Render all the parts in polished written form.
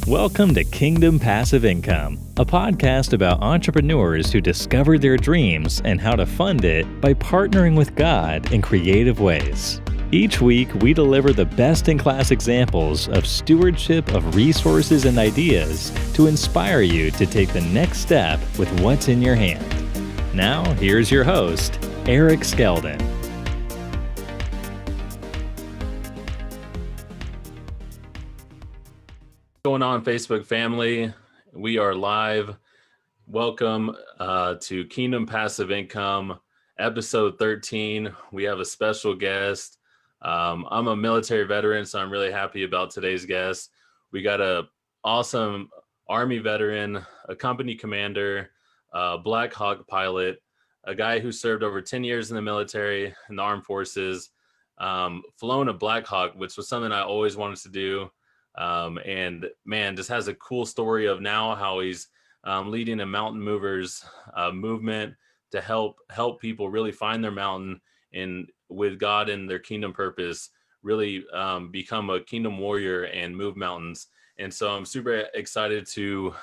Welcome to Kingdom Passive Income, a podcast about entrepreneurs who discover their dreams and how to fund it by partnering with God in creative ways. Each week, we deliver the best-in-class examples of stewardship of resources and ideas to inspire you to take the next step with what's in your hand. Now, here's your host, Eric Skeldon. Going on, Facebook family? We are live. Welcome to Kingdom Passive Income, episode 13. We have a special guest. I'm a military veteran, so I'm really happy about today's guest. We got a awesome Army veteran, a company commander, a Black Hawk pilot, a guy who served over 10 years in the military, in the armed forces, flown a Black Hawk, which was something I always wanted to do. And man, just has a cool story of now how he's leading a mountain movers movement to help people really find their mountain and with God and their kingdom purpose, really become a kingdom warrior and move mountains. And so I'm super excited to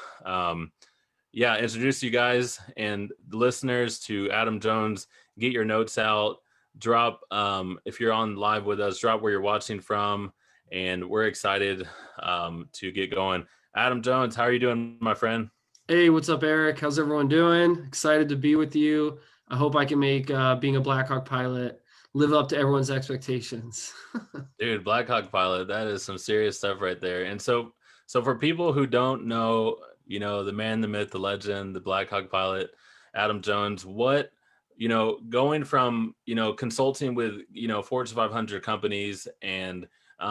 introduce you guys and the listeners to Adam Jones. Get your notes out, drop if you're on live with us, drop where you're watching from. And we're excited to get going. Adam Jones, how are you doing, my friend? Hey, what's up, Eric? How's everyone doing? Excited to be with you. I hope I can make being a Black Hawk pilot live up to everyone's expectations. Dude, Black Hawk pilot, that is some serious stuff right there. And so for people who don't know, the man, the myth, the legend, the Black Hawk pilot, Adam Jones, what, going from, consulting with, Fortune 500 companies and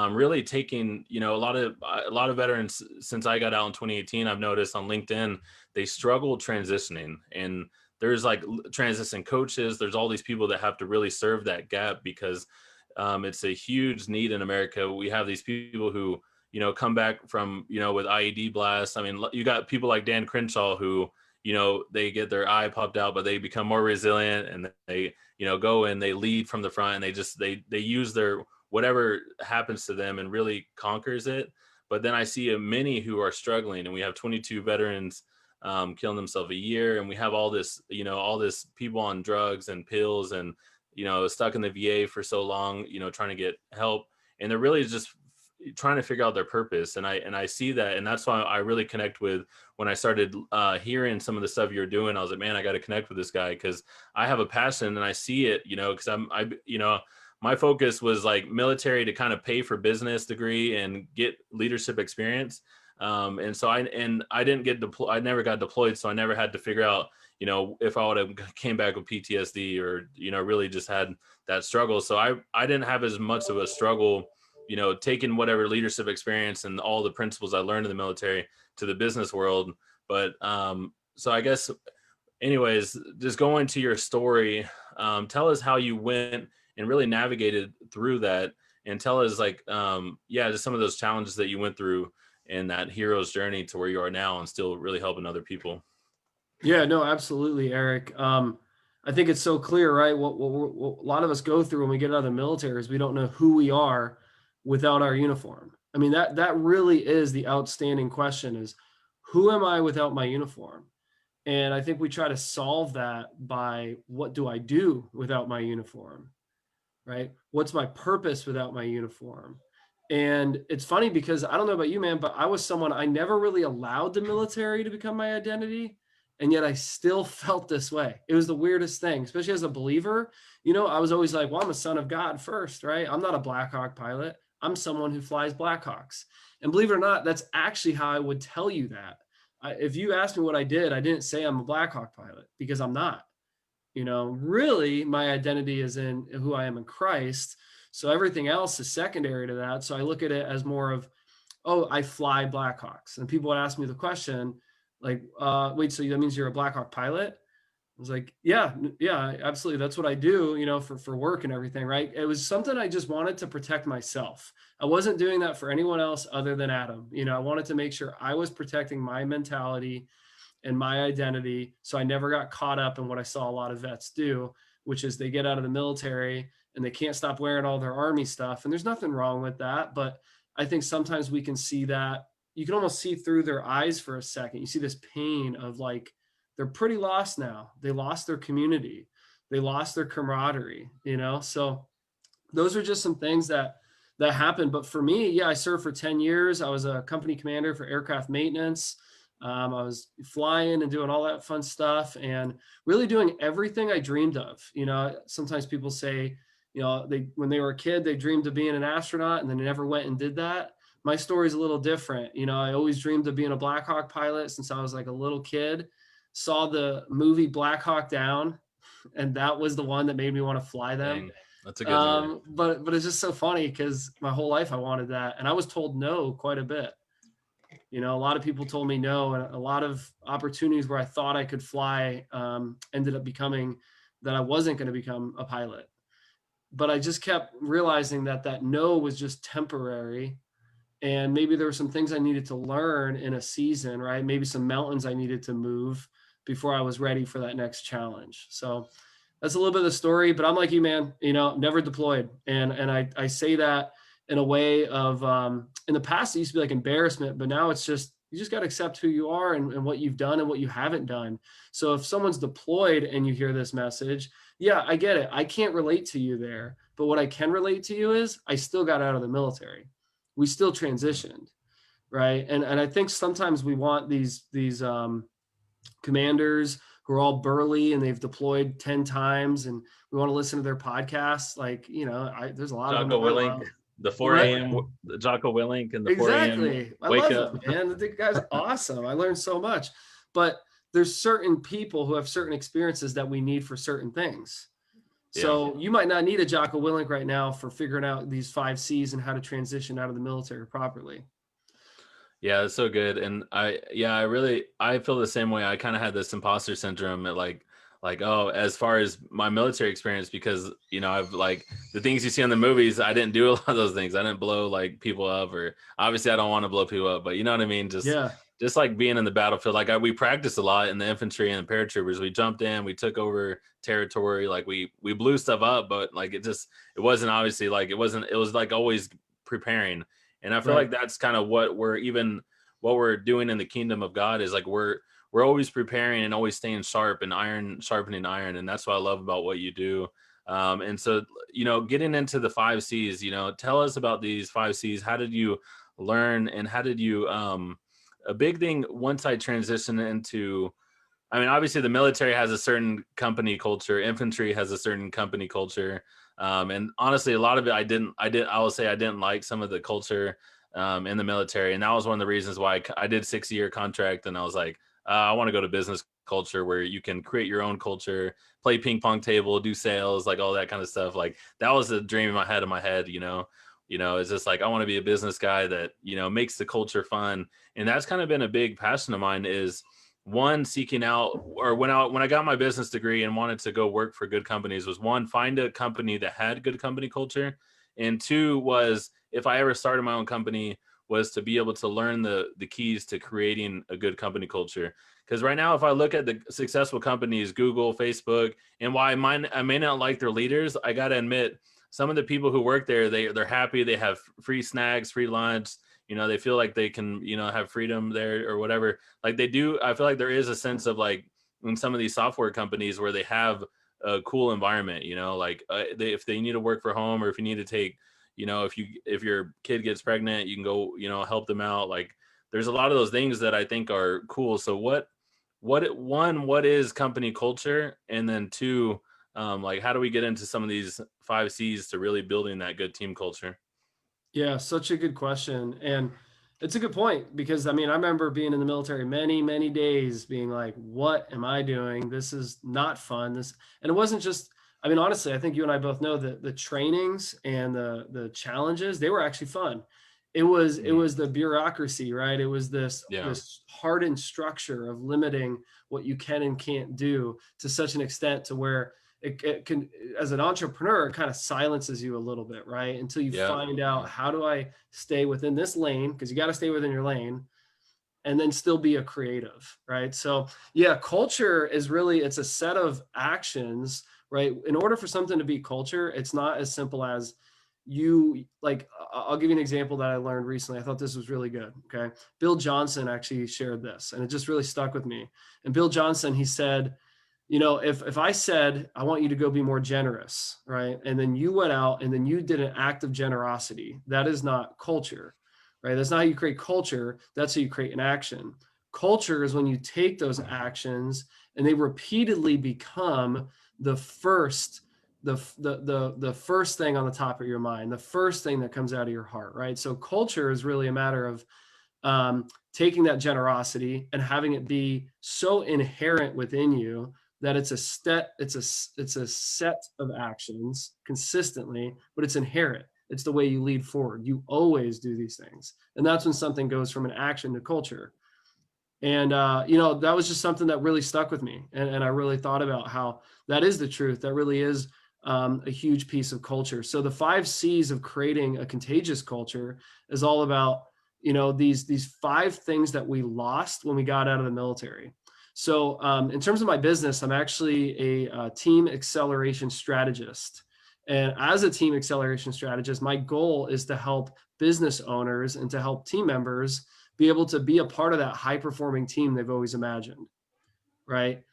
really taking, a lot of veterans since I got out in 2018, I've noticed on LinkedIn, they struggle transitioning, and there's like transition coaches. There's all these people that have to really serve that gap because it's a huge need in America. We have these people who, come back from, with IED blasts. I mean, you got people like Dan Crenshaw who, they get their eye popped out, but they become more resilient and they, go and they lead from the front and they use their whatever happens to them and really conquers it. But then I see many who are struggling, and we have 22 veterans killing themselves a year. And we have all this people on drugs and pills and, stuck in the VA for so long, trying to get help. And they're really just trying to figure out their purpose. And I see that. And that's why I really connect with when I started hearing some of the stuff you're doing. I was like, man, I got to connect with this guy because I have a passion and I see it, because my focus was like military to kind of pay for business degree and get leadership experience. And so I didn't get deployed. I never got deployed. So I never had to figure out, if I would have came back with PTSD or, really just had that struggle. So I didn't have as much of a struggle, taking whatever leadership experience and all the principles I learned in the military to the business world. But so I guess anyways, just going to your story, tell us how you went and really navigated through that, and tell us just some of those challenges that you went through in that hero's journey to where you are now and still really helping other people. Yeah, no, absolutely, Eric. I think it's so clear, right? What a lot of us go through when we get out of the military is we don't know who we are without our uniform. I mean, that really is the outstanding question is, who am I without my uniform? And I think we try to solve that by, what do I do without my uniform? Right? What's my purpose without my uniform? And it's funny because I don't know about you, man, but I was someone, I never really allowed the military to become my identity. And yet I still felt this way. It was the weirdest thing, especially as a believer. I was always like, well, I'm a son of God first, right? I'm not a Black Hawk pilot. I'm someone who flies Black Hawks. And believe it or not, that's actually how I would tell you that. If you asked me what I did, I didn't say I'm a Black Hawk pilot because I'm not. Really my identity is in who I am in Christ. So everything else is secondary to that. So I look at it as more of, oh, I fly Black Hawks. And people would ask me the question like, wait, so that means you're a Black Hawk pilot? I was like, yeah, absolutely. That's what I do, for work and everything. Right. It was something I just wanted to protect myself. I wasn't doing that for anyone else other than Adam. I wanted to make sure I was protecting my mentality and my identity. So I never got caught up in what I saw a lot of vets do, which is they get out of the military and they can't stop wearing all their Army stuff. And there's nothing wrong with that. But I think sometimes we can see that you can almost see through their eyes for a second. You see this pain of like, they're pretty lost now. They lost their community. They lost their camaraderie, you know? So those are just some things that happened. But for me, yeah, I served for 10 years. I was a company commander for aircraft maintenance. I was flying and doing all that fun stuff and really doing everything I dreamed of. You know, sometimes people say, you know, when they were a kid, they dreamed of being an astronaut and then they never went and did that. My story is a little different. You know, I always dreamed of being a Black Hawk pilot since I was like a little kid. Saw the movie Black Hawk Down, and that was the one that made me want to fly them. Dang, that's a good movie. But it's just so funny because my whole life I wanted that, and I was told no quite a bit. You know, a lot of people told me no, and a lot of opportunities where I thought I could fly ended up becoming that I wasn't going to become a pilot. But I just kept realizing that no was just temporary, and maybe there were some things I needed to learn in a season, right? Maybe some mountains I needed to move before I was ready for that next challenge. So that's a little bit of the story, but I'm like you, man, you know, never deployed. And I say that in a way of, in the past, it used to be like embarrassment, but now it's just, you just got to accept who you are and what you've done and what you haven't done. So if someone's deployed and you hear this message, yeah, I get it. I can't relate to you there, but what I can relate to you is I still got out of the military. We still transitioned. Right. And I think sometimes we want these commanders who are all burly and they've deployed 10 times and we want to listen to their podcasts. Like, you know, there's a lot Jocko of them. Willink, the 4 a.m. Jocko Willink and the 4 a.m. I wake love up. him, man. The guy's awesome. I learned so much. But there's certain people who have certain experiences that we need for certain things. So you might not need a Jocko Willink right now for figuring out these 5 C's and how to transition out of the military properly. Yeah, it's so good. And I feel the same way. I kind of had this imposter syndrome at like, oh, as far as my military experience, because, you know, I've like the things you see in the movies, I didn't do a lot of those things. I didn't blow like people up, or obviously I don't want to blow people up, but you know what I mean? Just like being in the battlefield, like we practiced a lot in the infantry and the paratroopers. We jumped in, we took over territory, like we blew stuff up, but like it wasn't obviously like it was like always preparing. And I feel like that's kind of what we're doing in the kingdom of God is like we're always preparing and always staying sharp and iron sharpening iron. And that's what I love about what you do. And so, you know, getting into the 5 C's, you know, tell us about these 5 C's. How did you learn and how did you, a big thing once I transitioned into, I mean, obviously the military has a certain company culture, infantry has a certain company culture. And honestly, a lot of it, I will say I didn't like some of the culture in the military. And that was one of the reasons why I did 6-year contract. And I was like, I want to go to business culture where you can create your own culture, play ping pong table, do sales, like all that kind of stuff. Like that was a dream in my head, you know, it's just like, I want to be a business guy that, you know, makes the culture fun. And that's kind of been a big passion of mine is one, seeking out, or when I got my business degree and wanted to go work for good companies, was one, find a company that had good company culture. And two was, if I ever started my own company, was to be able to learn the keys to creating a good company culture. Because right now, if I look at the successful companies, Google, Facebook, and why I may not like their leaders, I got to admit, some of the people who work there, they're happy. They have free snacks, free lunch. You know, they feel like they can, you know, have freedom there or whatever. Like they do. I feel like there is a sense of like in some of these software companies where they have a cool environment, you know, like if they need to work from home or if you need to take, you know, if your kid gets pregnant, you can go, you know, help them out. Like there's a lot of those things that I think are cool. So what is company culture? And then two, like how do we get into some of these 5 C's to really building that good team culture? Yeah, such a good question. And it's a good point because I mean, I remember being in the military many, many days being like, what am I doing? This is not fun. And it wasn't just, I mean, honestly, I think you and I both know that the trainings and the challenges, they were actually fun. It was the bureaucracy, right? It was this hardened structure of limiting what you can and can't do to such an extent to where it can, as an entrepreneur, it kind of silences you a little bit, right? Until you find out, how do I stay within this lane? Because you got to stay within your lane and then still be a creative, right? So yeah, culture is really, it's a set of actions, right? In order for something to be culture, it's not as simple as I'll give you an example that I learned recently. I thought this was really good. Okay. Bill Johnson actually shared this and it just really stuck with me. And Bill Johnson, he said, if I said, I want you to go be more generous, right? And then you went out and then you did an act of generosity, that is not culture, right? That's not how you create culture. That's how you create an action. Culture is when you take those actions and they repeatedly become the first the first thing on the top of your mind, the first thing that comes out of your heart, right? So culture is really a matter of taking that generosity and having it be so inherent within you that it's a set of actions consistently, but it's inherent. It's the way you lead forward. You always do these things, and that's when something goes from an action to culture. And that was just something that really stuck with me, and I really thought about how that is the truth. That really is a huge piece of culture. So the 5 C's of creating a contagious culture is all about these 5 things that we lost when we got out of the military. So in terms of my business, I'm actually a team acceleration strategist. And as a team acceleration strategist, my goal is to help business owners and to help team members be able to be a part of that high performing team they've always imagined, right?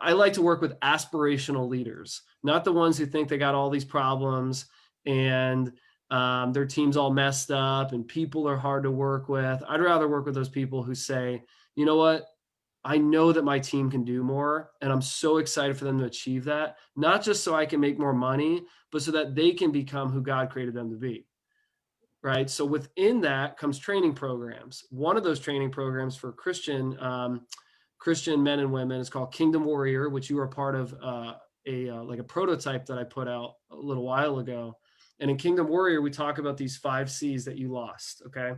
I like to work with aspirational leaders, not the ones who think they got all these problems and their team's all messed up and people are hard to work with. I'd rather work with those people who say, you know what? I know that my team can do more, and I'm so excited for them to achieve that, not just so I can make more money, but so that they can become who God created them to be. Right. So within that comes training programs. One of those training programs for Christian men and women is called Kingdom Warrior, which you are part of like a prototype that I put out a little while ago. And in Kingdom Warrior, we talk about these 5 C's that you lost. Okay.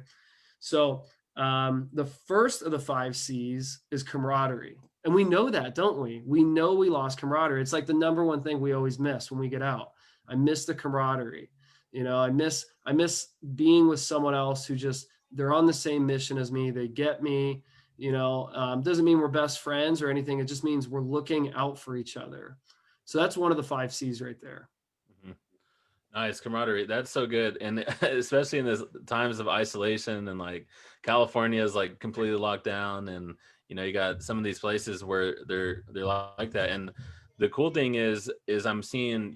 So the first of the 5 C's is camaraderie. And we know that, don't we? We know we lost camaraderie. It's like the number one thing we always miss when we get out. I miss the camaraderie. I miss being with someone else who they're on the same mission as me. They get me, doesn't mean we're best friends or anything. It just means we're looking out for each other. So that's one of the 5 C's right there. Mm-hmm. Nice camaraderie. That's so good. And especially in this times of isolation and like California is like completely locked down and you got some of these places where they're like that. And the cool thing is I'm seeing,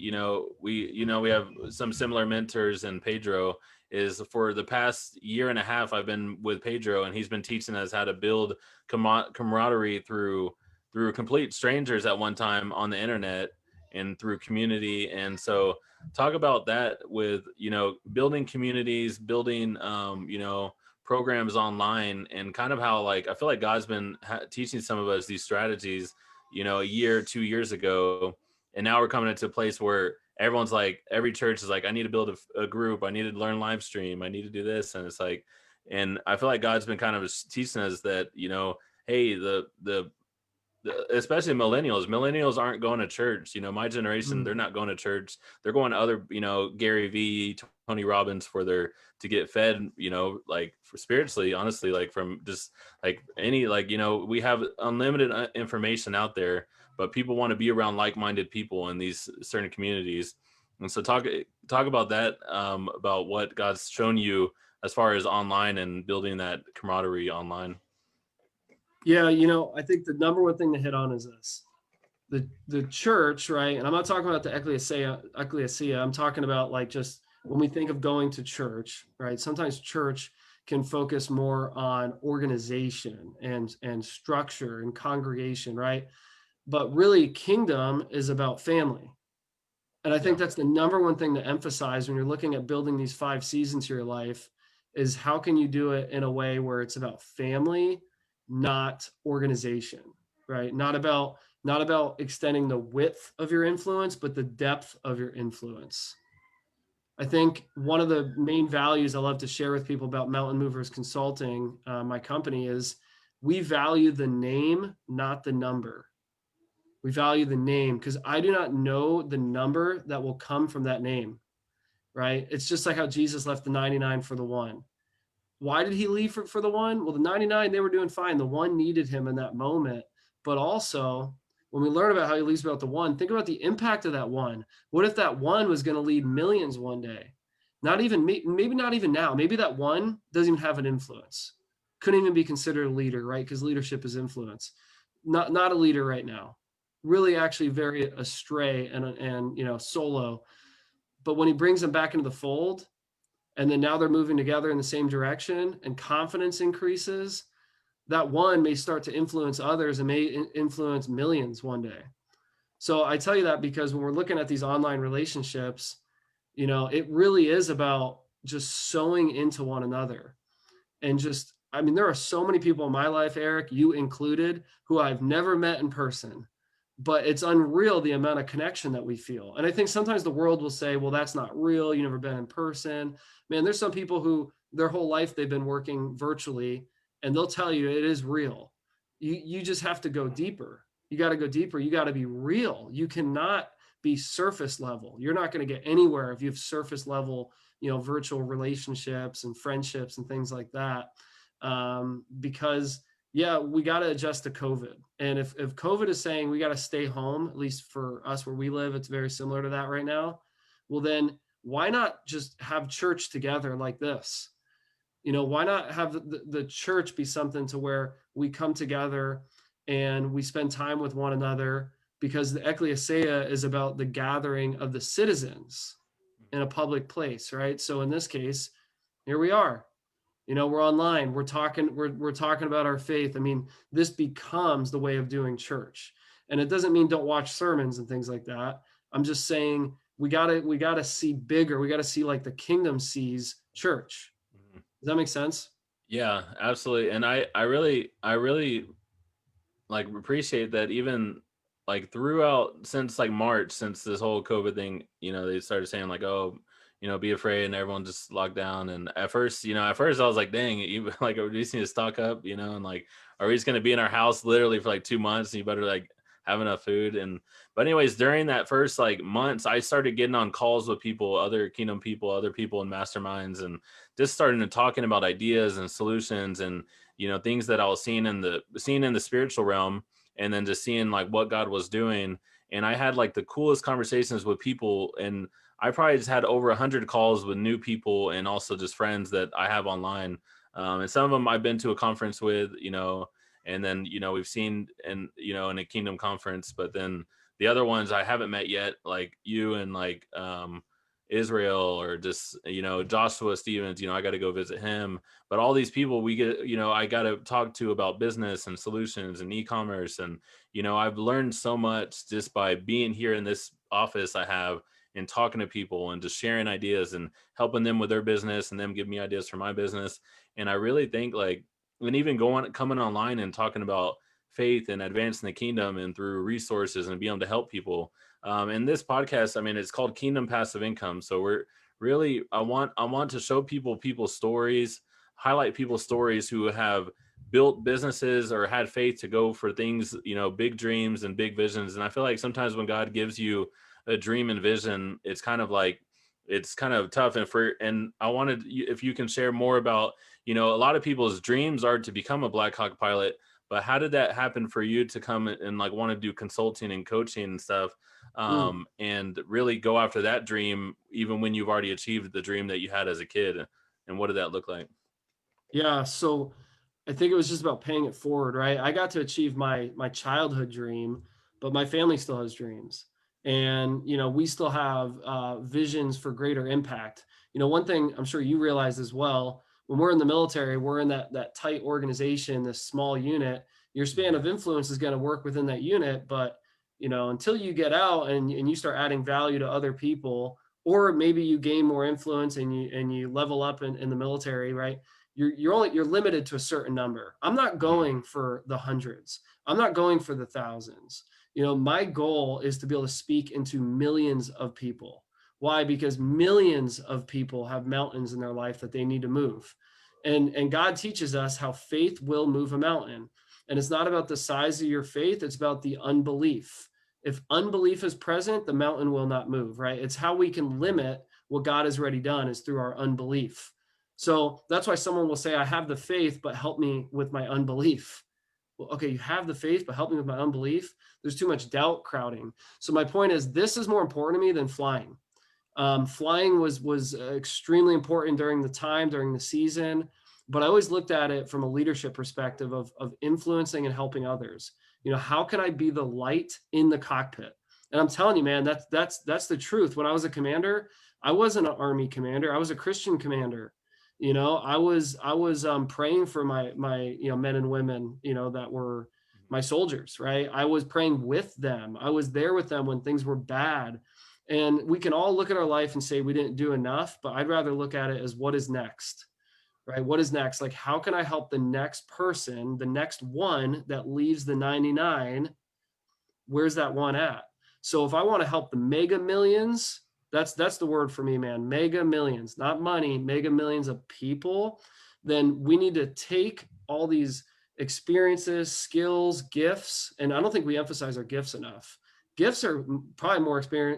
we have some similar mentors in Pedro. Is for the past year and a half I've been with Pedro and he's been teaching us how to build camaraderie through complete strangers at one time on the internet and through community. And so talk about that with building communities, building programs online, and kind of how like I feel like God's been teaching some of us these strategies a year 2 years ago, and now we're coming into a place where everyone's like, every church is like, I need to build a group, I need to learn live stream, I need to do this. And it's like, and I feel like God's been kind of teaching us that hey, the especially millennials aren't going to church. My generation, they're not going to church. They're going to other, Gary V, Tony Robbins to get fed, like for spiritually, honestly, like from just like any, like, we have unlimited information out there, but people want to be around like-minded people in these certain communities. And so talk about that, about what God's shown you as far as online and building that camaraderie online. Yeah, I think the number one thing to hit on is this. The church, right? And I'm not talking about the ecclesia. I'm talking about like just when we think of going to church, right? Sometimes church can focus more on organization and structure and congregation, right? But really kingdom is about family. And I think that's the number one thing to emphasize when you're looking at building these 5 seasons to your life is how can you do it in a way where it's about family, not organization, right? Not about extending the width of your influence, but the depth of your influence. I think one of the main values I love to share with people about Mountain Movers Consulting, my company, is we value the name, not the number. We value the name because I do not know the number that will come from that name, right? It's just like how Jesus left the 99 for the one. Why did he leave for the one? Well, the 99, they were doing fine. The one needed him in that moment. But also, when we learn about how he leaves about the one, think about the impact of that one. What if that one was going to lead millions one day? Not even, maybe not even now. Maybe that one doesn't even have an influence. Couldn't even be considered a leader, right? Because leadership is influence. Not a leader right now. Really, actually, very astray and solo. But when he brings them back into the fold, and then now they're moving together in the same direction, and confidence increases, that one may start to influence others and may influence millions one day. So I tell you that because when we're looking at these online relationships, it really is about just sowing into one another. And just, I mean, there are so many people in my life, Eric, you included, who I've never met in person, but it's unreal the amount of connection that we feel. And I think sometimes the world will say, well, that's not real. You've never been in person. Man, there's some people who their whole life they've been working virtually, and they'll tell you it is real. You just have to go deeper. You got to go deeper. You got to be real. You cannot be surface level. You're not going to get anywhere if you have surface level, virtual relationships and friendships and things like that. Because yeah, we got to adjust to COVID. And if COVID is saying we got to stay home, at least for us where we live, it's very similar to that right now. Well, then why not just have church together like this? Why not have the church be something to where we come together and we spend time with one another, because the ecclesia is about the gathering of the citizens in a public place, right? So in this case, here we are. We're online. We're talking. We're talking about our faith. I mean, this becomes the way of doing church, and it doesn't mean don't watch sermons and things like that. I'm just saying we gotta see bigger. We gotta see like the kingdom sees church. Does that make sense? Yeah, absolutely. And I really like appreciate that, even like throughout, since like March, since this whole COVID thing, they started saying like, oh, be afraid, and everyone just locked down. And at first I was like, dang, like, we just need to stock up, and like, are we just going to be in our house literally for like 2 months, and you better like have enough food. But anyways, during that first like months, I started getting on calls with people, other kingdom people, other people in masterminds, and just starting to talking about ideas and solutions, and things that I was seeing in the spiritual realm, and then just seeing like what God was doing. And I had like the coolest conversations with people, and I probably just had over 100 calls with new people, and also just friends that I have online. And some of them I've been to a conference with, and then, we've seen in a kingdom conference, but then the other ones I haven't met yet, like you and like, Israel, or just, Joshua Stevens, I got to go visit him. But all these people we get, I got to talk to about business and solutions and e-commerce. And, I've learned so much just by being here in this office I have, and talking to people and just sharing ideas and helping them with their business, and them give me ideas for my business. And I really think like, and even coming online and talking about faith and advancing the kingdom and through resources and being able to help people. And this podcast, I mean, it's called Kingdom Passive Income. So we're really, I want to show people's stories, highlight people's stories who have built businesses or had faith to go for things, big dreams and big visions. And I feel like sometimes when God gives you a dream and vision, it's kind of tough. And I wanted, if you can share more about, a lot of people's dreams are to become a Black Hawk pilot, but how did that happen for you to come and like want to do consulting and coaching and stuff, and really go after that dream, even when you've already achieved the dream that you had as a kid? And what did that look like? Yeah. So I think it was just about paying it forward, right? I got to achieve my childhood dream, but my family still has dreams, and we still have visions for greater impact. One thing I'm sure you realize as well, when we're in the military, we're in that tight organization, this small unit. Your span of influence is going to work within that unit, but until you get out and you start adding value to other people, or maybe you gain more influence and you level up in the military, right? You're limited to a certain number. I'm not going for the hundreds. I'm not going for the thousands. My goal is to be able to speak into millions of people. Why? Because millions of people have mountains in their life that they need to move. And God teaches us how faith will move a mountain. And it's not about the size of your faith, it's about the unbelief. If unbelief is present, the mountain will not move, right? It's how we can limit what God has already done is through our unbelief. So that's why someone will say, I have the faith, but help me with my unbelief. Well, okay, you have the faith, but help me with my unbelief. There's too much doubt crowding. So my point is, this is more important to me than flying. Flying was extremely important during the season, but I always looked at it from a leadership perspective of influencing and helping others. How can I be the light in the cockpit? And I'm telling you, man, that's the truth. When I was a commander, I wasn't an Army commander. I was a Christian commander. I was praying for my men and women that were my soldiers, right? I was praying with them. I was there with them when things were bad. And we can all look at our life and say we didn't do enough, but I'd rather look at it as what is next, right? What is next? Like, how can I help the next person, the next one that leaves the 99? Where's that one at? So if I want to help the mega millions, that's the word for me, man. Mega millions, not money, mega millions of people. Then we need to take all these experiences, skills, gifts, and I don't think we emphasize our gifts enough. Gifts are probably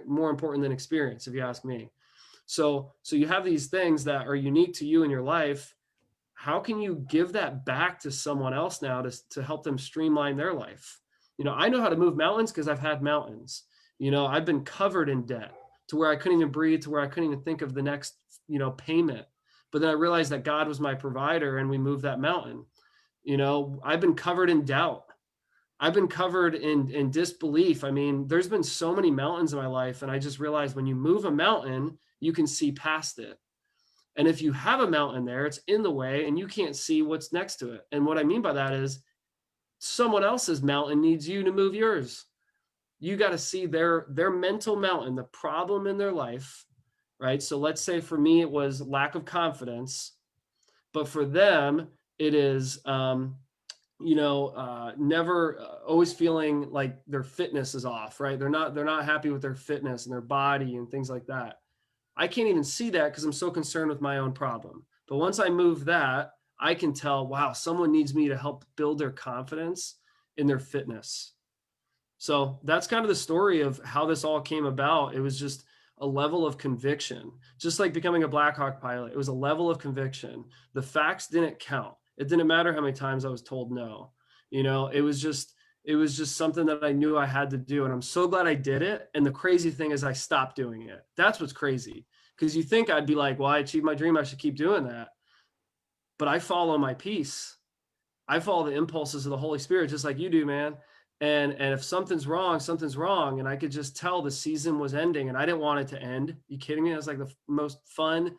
more important than experience, if you ask me. So you have these things that are unique to you in your life. How can you give that back to someone else now to help them streamline their life? I know how to move mountains because I've had mountains. I've been covered in debt to where I couldn't even breathe, to where I couldn't even think of the next, payment. But then I realized that God was my provider and we moved that mountain. I've been covered in doubt. I've been covered in disbelief. I mean, there's been so many mountains in my life. And I just realized when you move a mountain, you can see past it. And if you have a mountain there, it's in the way and you can't see what's next to it. And what I mean by that is someone else's mountain needs you to move yours. You got to see their mental mountain, the problem in their life, right? So let's say for me, it was lack of confidence, but for them, it is, never always feeling like their fitness is off, right? They're not happy with their fitness and their body and things like that. I can't even see that because I'm so concerned with my own problem. But once I move that, I can tell, wow, someone needs me to help build their confidence in their fitness. So that's kind of the story of how this all came about. It was just a level of conviction, just like becoming a Black Hawk pilot. It was a level of conviction. The facts didn't count. It didn't matter how many times I was told no. It was just something that I knew I had to do. And I'm so glad I did it. And the crazy thing is I stopped doing it. That's what's crazy. Because you think I'd be like, well, I achieved my dream, I should keep doing that. But I follow my peace. I follow the impulses of the Holy Spirit, just like you do, man. And if something's wrong, something's wrong. And I could just tell the season was ending and I didn't want it to end. You kidding me? It was like the most fun,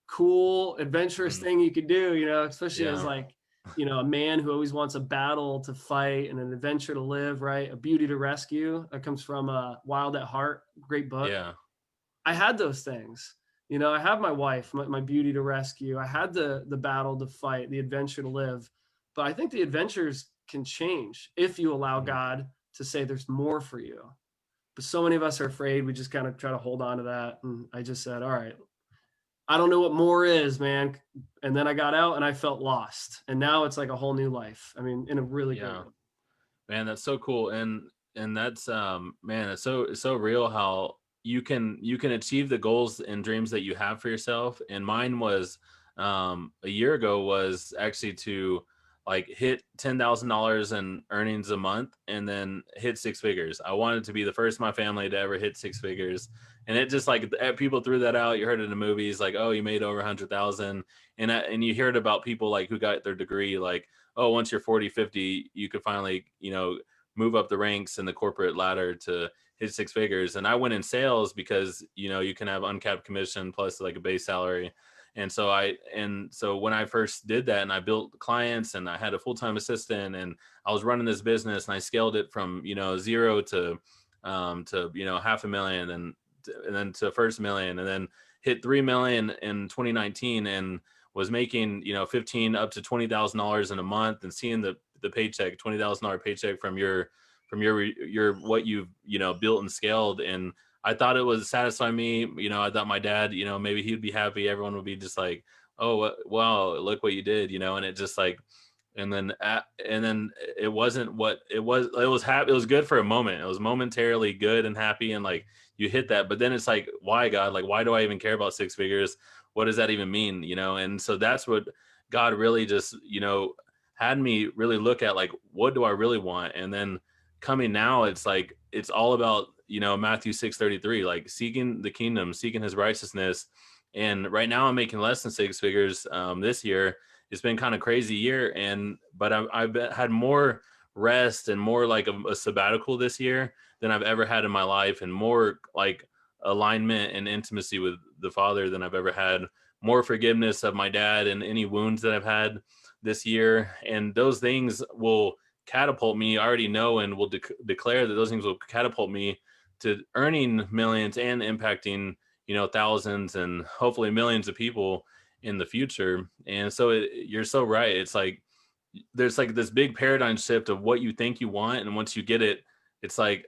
cool, adventurous thing you could do, especially as like, a man who always wants a battle to fight and an adventure to live, right? A beauty to rescue. That comes from Wild at Heart, great book. Yeah. I had those things. I have my wife, my beauty to rescue. I had the battle to fight, the adventure to live. But I think the adventures can change if you allow God to say there's more for you. But so many of us are afraid. We just kind of try to hold on to that. And I just said, all right, I don't know what more is, man. And then I got out and I felt lost. And now it's like a whole new life. I mean, in a really good way. Man, that's so cool. And that's man, it's so real how you can achieve the goals and dreams that you have for yourself. And mine was a year ago was actually to like hit $10,000 in earnings a month and then hit six figures. I wanted to be the first in my family to ever hit six figures. And it just like people threw that out. You heard it in the movies, like, oh, you made over 100,000. And you heard about people like who got their degree, like, oh, once you're 40, 50, you could finally, move up the ranks in the corporate ladder to hit six figures. And I went in sales because, you can have uncapped commission plus like a base salary. And so when I first did that and I built clients and I had a full-time assistant and I was running this business and I scaled it from, zero to $500,000 and then to first million and then hit 3 million in 2019 and was making, $15,000 up to $20,000 in a month and seeing the paycheck, $20,000 paycheck from your what you've, built and scaled. And I thought it was satisfying me. I thought my dad, maybe he'd be happy. Everyone would be just like, oh, wow, look what you did, and it just like, and then it wasn't what it was. It was happy. It was good for a moment. It was momentarily good and happy. And like, you hit that, but then it's like, why, God, like, why do I even care about six figures? What does that even mean? And so that's what God really just, had me really look at, like, what do I really want? And then coming now, it's like it's all about, you know, Matthew 6:33, like seeking the kingdom, seeking his righteousness. And right now I'm making less than six figures this year. It's been kind of crazy year, and but had more rest and more like a sabbatical this year than I've ever had in my life, and more like alignment and intimacy with the Father than I've ever had, more forgiveness of my dad and any wounds that I've had this year. And those things will catapult me, I already know, and will declare that those things will catapult me to earning millions and impacting, you know, thousands and hopefully millions of people in the future. And so you're so right. It's like there's like this big paradigm shift of what you think you want, and once you get it, it's like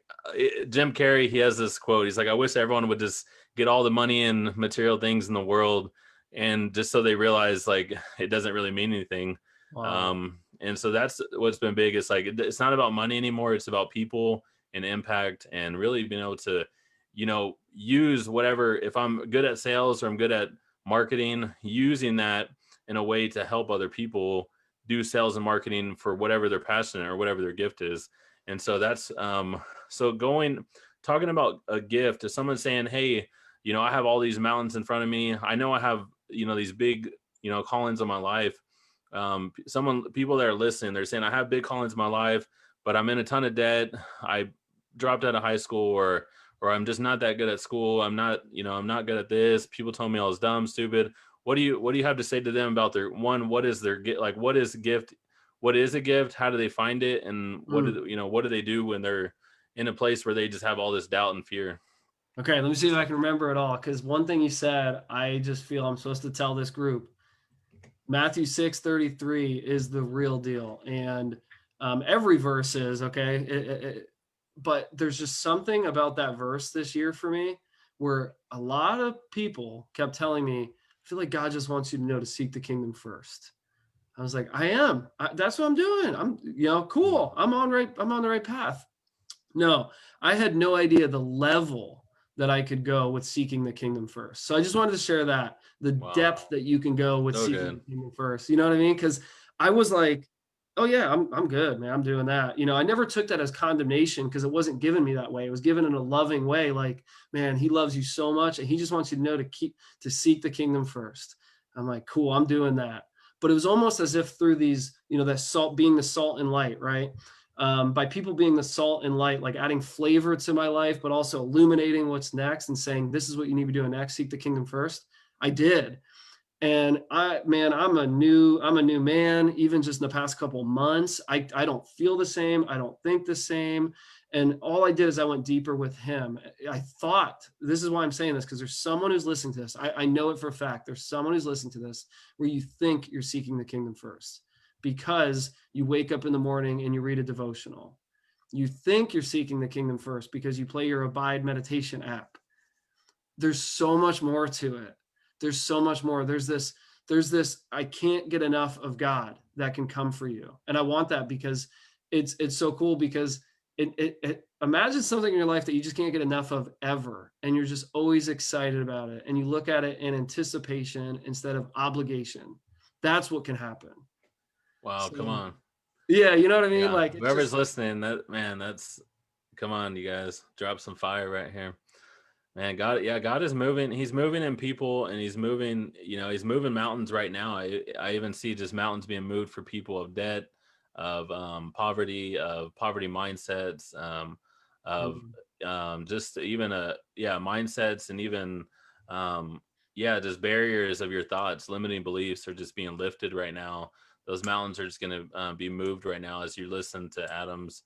Jim Carrey, he has this quote. He's like, I wish everyone would just get all the money and material things in the world, and just so they realize like it doesn't really mean anything. Wow. And so that's what's been big. It's like it's not about money anymore. It's about people and impact, and really being able to, you know, use whatever. If I'm good at sales or I'm good at marketing, using that in a way to help other people do sales and marketing for whatever they're passionate or whatever their gift is. And so that's so talking about a gift to someone saying, hey, you know, I have all these mountains in front of me. I know I have, you know, these big, you know, callings on my life. People that are listening, they're saying, I have big callings in my life, but I'm in a ton of debt. I dropped out of high school, or I'm just not that good at school. I'm not, you know, I'm not good at this. People told me I was dumb, stupid. What do you have to say to them about their one? What is their like? What is gift? What is a gift? How do they find it? And what do they do when they're in a place where they just have all this doubt and fear? Okay, let me see if I can remember it all. Because one thing you said, I just feel I'm supposed to tell this group. Matthew 6:33 is the real deal. And every verse is, okay. But there's just something about that verse this year for me where a lot of people kept telling me, I feel like God just wants you to know to seek the kingdom first. I was like, that's what I'm doing. I'm, you know, cool. I'm on the right path. No, I had no idea the level that I could go with seeking the kingdom first. So I just wanted to share that, the Wow, depth that you can go with so seeking good. the kingdom first. You know what I mean? Because I was like, oh yeah, I'm good, man. I'm doing that. You know, I never took that as condemnation because it wasn't given me that way. It was given in a loving way. Like, man, he loves you so much, and he just wants you to know to seek the kingdom first. I'm like, cool, I'm doing that. But it was almost as if through these, you know, that salt, being the salt and light, right? By people being the salt and light, like adding flavor to my life, but also illuminating what's next and saying, this is what you need to be doing next, seek the kingdom first. I did. And I'm a new man, even just in the past couple of months. I don't feel the same. I don't think the same. And all I did is I went deeper with him. I thought, this is why I'm saying this, because there's someone who's listening to this. I know it for a fact. There's someone who's listening to this where you think you're seeking the kingdom first because you wake up in the morning and you read a devotional. You think you're seeking the kingdom first because you play your Abide meditation app. There's so much more to it. There's so much more. There's this, I can't get enough of God that can come for you. And I want that because it's so cool because imagine something in your life that you just can't get enough of ever. And you're just always excited about it. And you look at it in anticipation instead of obligation. That's what can happen. Wow, come So, on. yeah, you know what I mean? Yeah, Like it's whoever's just, listening, that's come on, you guys, drop some fire right here. Man, God, yeah, God is moving. He's moving in people, and he's moving, you know, he's moving mountains right now. I even see just mountains being moved for people of debt, of poverty mindsets, of mm, just even mindsets, and even just barriers of your thoughts, limiting beliefs are just being lifted right now. Those mountains are just going to be moved right now as you listen to Adam's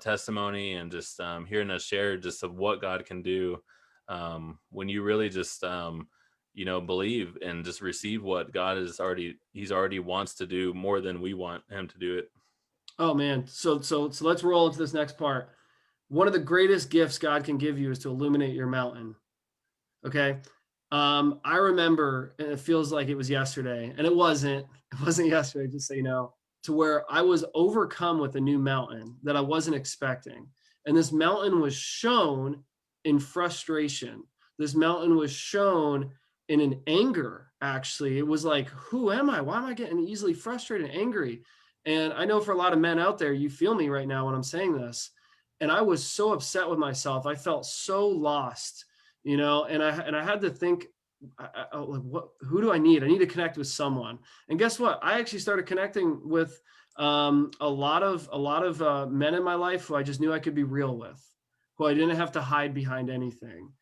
testimony, and just hearing us share just of what God can do when you really just believe and just receive what God he's already wants to do more than we want him to do it. oh man. So let's roll into this next part. One of the greatest gifts God can give you is to illuminate your mountain. Okay. I remember, and it feels like it was yesterday, and it wasn't yesterday, just so you know, to where I was overcome with a new mountain that I wasn't expecting. And this mountain was shown in frustration. This mountain was shown in an anger, actually. It was like, who am I? Why am I getting easily frustrated and angry? And I know for a lot of men out there, you feel me right now when I'm saying this. And I was so upset with myself. I felt so lost, and I had to think, like, who do I need? I need to connect with someone. And guess what? I actually started connecting with a lot of men in my life who I just knew I could be real with, who I didn't have to hide behind anything.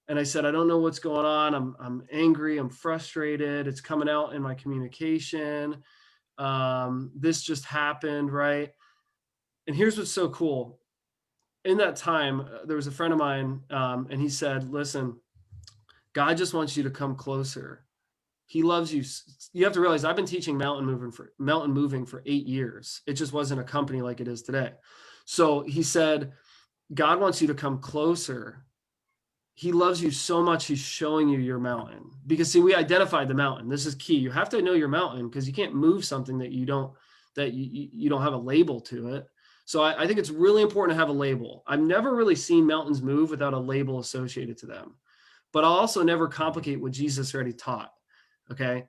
And I said, I don't know what's going on. I'm angry. I'm frustrated. It's coming out in my communication. This just happened, right? And here's what's so cool. In that time, there was a friend of mine, and he said, listen, God just wants you to come closer. He loves you. You have to realize I've been teaching mountain moving for 8 years. It just wasn't a company like it is today. So he said, God wants you to come closer. He loves you so much. He's showing you your mountain, because see, we identified the mountain. This is key. You have to know your mountain, because you can't move something that you don't have a label to it. So I think it's really important to have a label. I've never really seen mountains move without a label associated to them, but I'll also never complicate what Jesus already taught. Okay.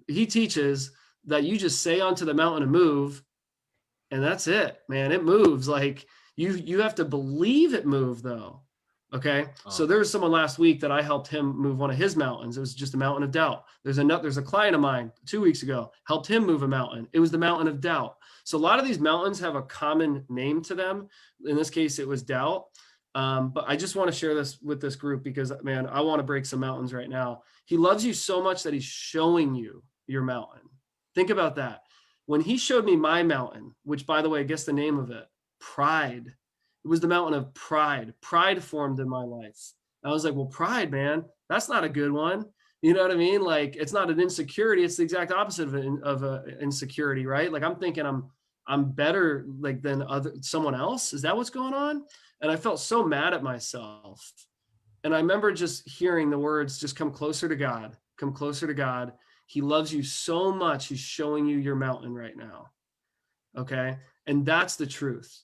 He teaches that you just say onto the mountain to move, and that's it, man. It moves. Like, you have to believe it moved, though. Okay. So there was someone last week that I helped him move one of his mountains. It was just a mountain of doubt. There's a client of mine 2 weeks ago, helped him move a mountain. It was the mountain of doubt. So a lot of these mountains have a common name to them. In this case, it was doubt. But I just want to share this with this group, because, man, I want to break some mountains right now. He loves you so much that he's showing you your mountain. Think about that. When he showed me my mountain, which, by the way, guess the name of it? Pride. It was the mountain of pride. Pride formed in my life. I was like, well, pride, man, that's not a good one. You know what I mean? Like, it's not an insecurity. It's the exact opposite of a insecurity, right? Like, I'm thinking I'm better, like, than someone else. Is that what's going on? And I felt so mad at myself. And I remember just hearing the words, just come closer to God, come closer to God. He loves you so much. He's showing you your mountain right now. Okay. And that's the truth.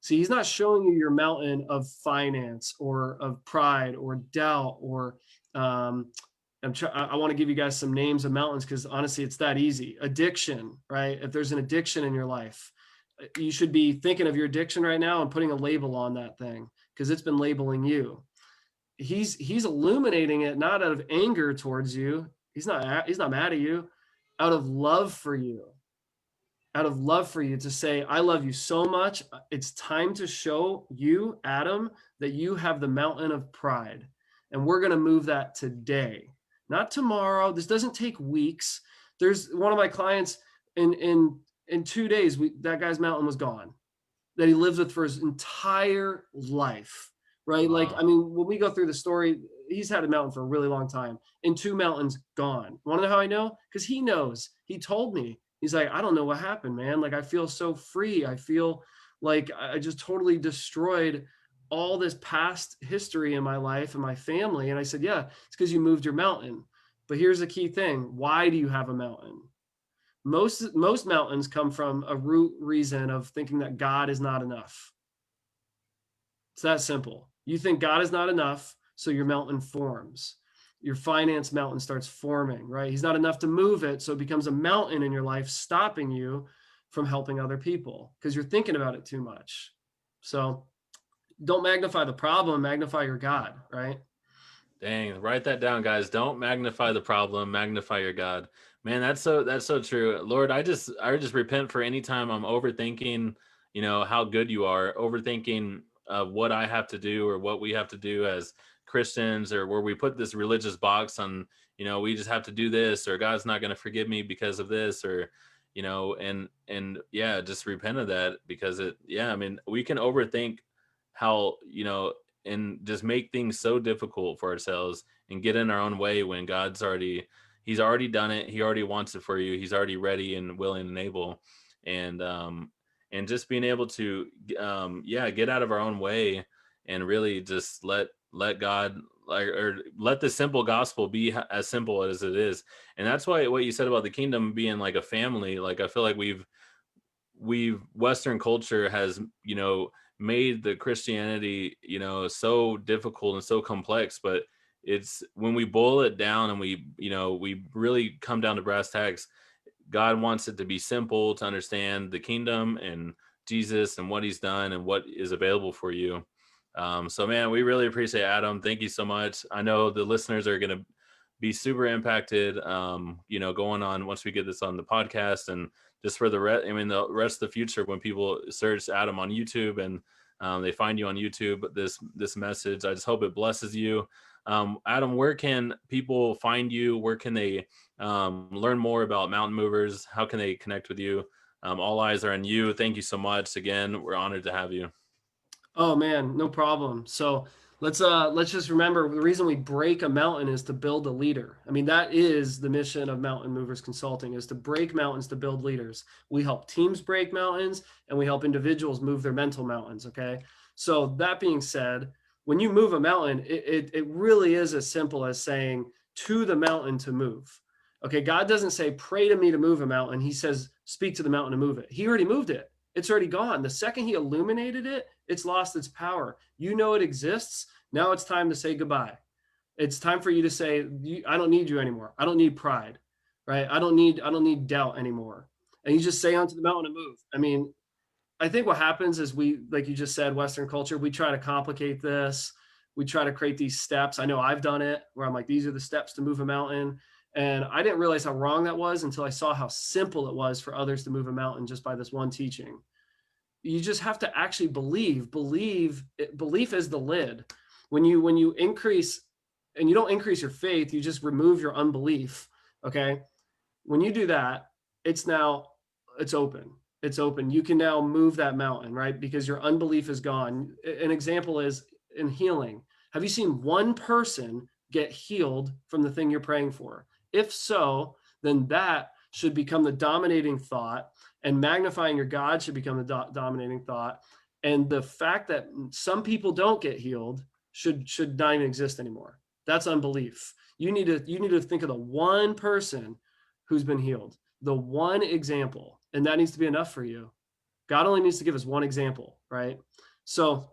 See, he's not showing you your mountain of finance or of pride or doubt or I want to give you guys some names of mountains, because honestly, it's that easy. Addiction, right? If there's an addiction in your life, you should be thinking of your addiction right now and putting a label on that thing, because it's been labeling you. He's illuminating it, not out of anger towards you. He's not mad at you, out of love for you. Out of love for you, to say, I love you so much. It's time to show you, Adam, that you have the mountain of pride. And we're going to move that today, not tomorrow. This doesn't take weeks. There's one of my clients in 2 days, that guy's mountain was gone, that he lived with for his entire life. Right. Wow. Like, I mean, when we go through the story, he's had a mountain for a really long time, and 2 mountains gone. Want to know how I know? Because he knows. He told me. He's like, I don't know what happened, man. Like, I feel so free. I feel like I just totally destroyed all this past history in my life and my family. And I said, yeah, it's because you moved your mountain. But here's the key thing. Why do you have a mountain? Most mountains come from a root reason of thinking that God is not enough. It's that simple. You think God is not enough, so your mountain forms. Your finance mountain starts forming, right? He's not enough to move it, so it becomes a mountain in your life, stopping you from helping other people because you're thinking about it too much. So don't magnify the problem, magnify your God, right? Dang, write that down, guys. Don't magnify the problem, magnify your God. Man, that's so true. Lord, I just repent for any time I'm overthinking, how good you are, overthinking what I have to do or what we have to do as Christians, or where we put this religious box on, we just have to do this, or God's not going to forgive me because of this, or and yeah, just repent of that, because I mean, we can overthink how, and just make things so difficult for ourselves and get in our own way when he's already done it. He already wants it for you. He's already ready and willing and able. And just being able to, get out of our own way and really just let God, or let the simple gospel be as simple as it is. And that's why what you said about the kingdom being like a family, like, I feel like Western culture has, made the Christianity, so difficult and so complex, but it's when we boil it down and we really come down to brass tacks, God wants it to be simple to understand the kingdom and Jesus and what he's done and what is available for you. So man, we really appreciate Adam. Thank you so much. I know the listeners are going to be super impacted, going on once we get this on the podcast, and just for the rest of the future, when people search Adam on YouTube and they find you on YouTube, this message, I just hope it blesses you. Adam, where can people find you? Where can they learn more about Mountain Movers? How can they connect with you? All eyes are on you. Thank you so much. Again, we're honored to have you. Oh man, no problem. So let's just remember the reason we break a mountain is to build a leader. I mean, that is the mission of Mountain Movers Consulting, is to break mountains to build leaders. We help teams break mountains and we help individuals move their mental mountains. Okay. So that being said, when you move a mountain, it really is as simple as saying to the mountain to move. Okay. God doesn't say, pray to me to move a mountain. He says, speak to the mountain to move it. He already moved it. It's already gone. The second he illuminated it, it's lost its power. You know it exists. Now it's time to say goodbye. It's time for you to say, I don't need you anymore. I don't need pride, right? I don't need doubt anymore. And you just say onto the mountain to move. I mean, I think what happens is we, like you just said, Western culture, we try to complicate this. We try to create these steps. I know I've done it where I'm like, these are the steps to move a mountain. And I didn't realize how wrong that was until I saw how simple it was for others to move a mountain just by this one teaching. You just have to actually believe. Belief is the lid. When you increase, and you don't increase your faith, you just remove your unbelief. Okay. When you do that, it's open. It's open. You can now move that mountain, right? Because your unbelief is gone. An example is in healing. Have you seen one person get healed from the thing you're praying for? If so, then that should become the dominating thought, and magnifying your God should become the dominating thought. And the fact that some people don't get healed should not even exist anymore. That's unbelief. You need to think of the one person who's been healed, the one example, and that needs to be enough for you. God only needs to give us one example, right? So,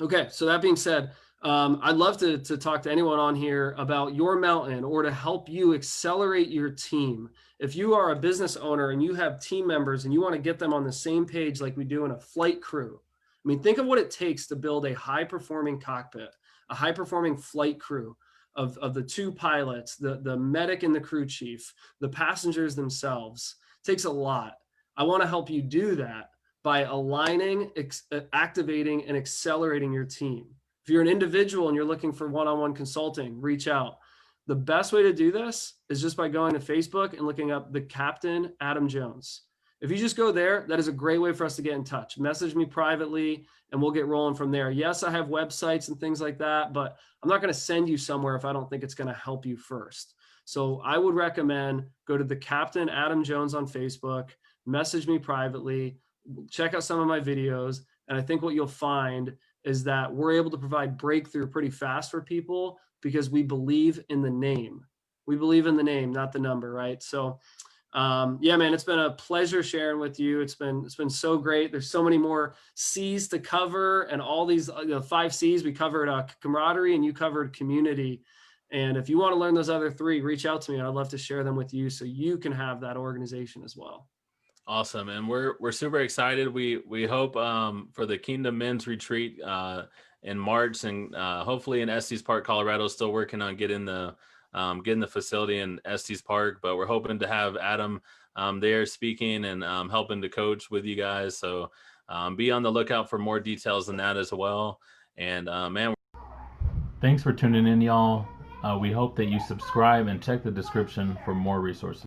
okay. So that being said, I'd love to talk to anyone on here about your mountain or to help you accelerate your team. If you are a business owner and you have team members and you want to get them on the same page like we do in a flight crew, I mean, think of what it takes to build a high-performing cockpit, a high-performing flight crew of the two pilots, the medic and the crew chief, the passengers themselves. It takes a lot. I want to help you do that by aligning, activating, and accelerating your team. If you're an individual and you're looking for one-on-one consulting, reach out. The best way to do this is just by going to Facebook and looking up the Captain Adam Jones. If you just go there, that is a great way for us to get in touch. Message me privately and we'll get rolling from there. Yes, I have websites and things like that, but I'm not going to send you somewhere if I don't think it's going to help you first. So I would recommend go to the Captain Adam Jones on Facebook, message me privately, check out some of my videos. And I think what you'll find is that we're able to provide breakthrough pretty fast for people because we believe in the name. We believe in the name, not the number, right? So yeah, man, it's been a pleasure sharing with you. It's been so great. There's so many more C's to cover, and all these 5 C's we covered camaraderie, and you covered community. And if you want to learn those other 3, reach out to me. I'd love to share them with you so you can have that organization as well. Awesome. And we're super excited. We hope for the Kingdom Men's Retreat in March, and hopefully in Estes Park, Colorado. Still working on getting the facility in Estes Park, but we're hoping to have Adam there speaking and helping to coach with you guys. So be on the lookout for more details than that as well. And man, thanks for tuning in, y'all. We hope that you subscribe and check the description for more resources.